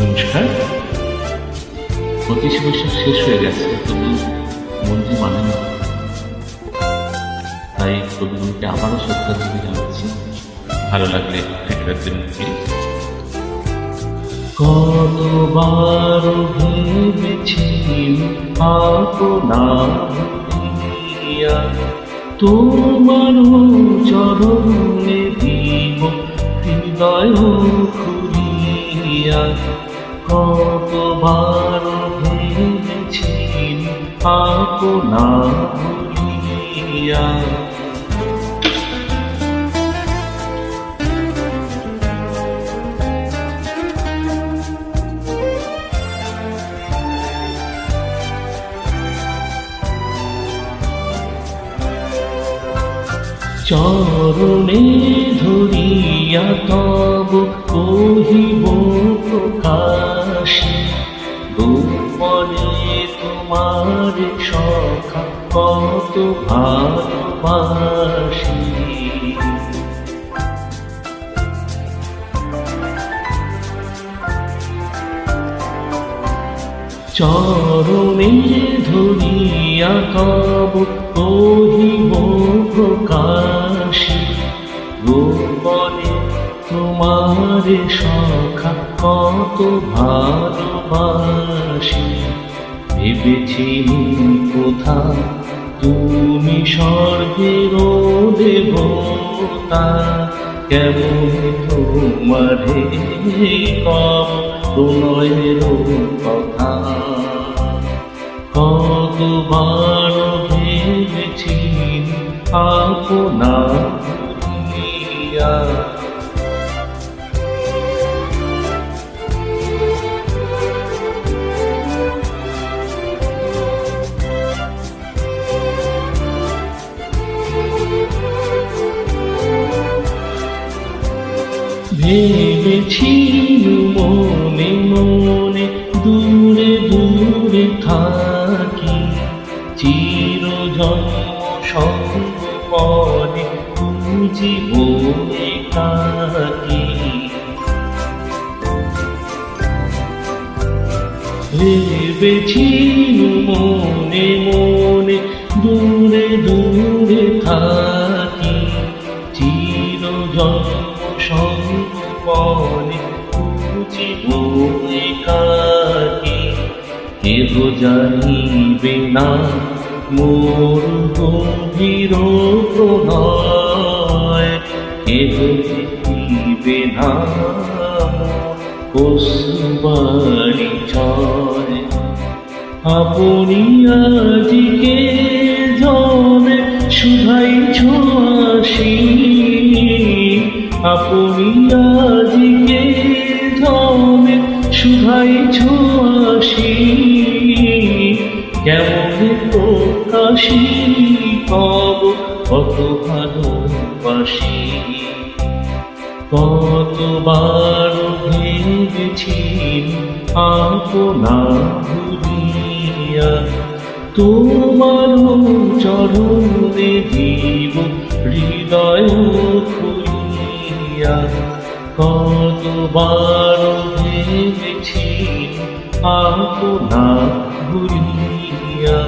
নমস্কার। 25 বৈশাখ শেষ হয়ে গেছে, তবু মন যে মানে না, তাই কবিগুলোকে আবারও শ্রদ্ধাঞ্জলি জানাচ্ছি। ভালো লাগলে একবার মুখে কতবার ভেবেছি আপনার দিয়া তোমার চরণে দিব হৃদয় খুলিয়া। কতবার ভেবেছি আপনার ভুলিয়া। চরণে ধরিয়া তব কহিব প্রকাশে, গোপনে তোমার সখা কত ভালোবাসি। চরণে ধরিয়া তব কহিব প্রকাশে, গোপনে তোমার সখা কত ভালোবাসি। ভেবেছি কোথা তুমি স্বর্গের দেবতা, কেমন তোমারে কব প্রণয়ের কথা। কতবার ভেবেছি আপনার ভুলিয়া। ভেবেছি মনে মনে দূরে দূরে থাকি, চিরজন্ম সঙ্গপনে খুঁজিব একাকী। ভেবেছি মনে মনে দূরে দূরে থাকি, চিরজন্ম সঙ্গপনে খুঁজিব একাকী। কেহ জানিবে না মোর গভীর প্রণয়, কেহ দেখিবে না কসুবারি ছয়। আপনি আজিকে জনে শুধাইছ আসি, আপনি আজিকে জনে শুধাইছ আসি। কেমন প্রকাশি কব কত ভালোবাসি। কতবার ভেবেছি আপনার ভুলিয়া, তোমার চরণে দিব হৃদয় খুলিয়া। কতবার ভেবেছি আপনার ভুলিয়া।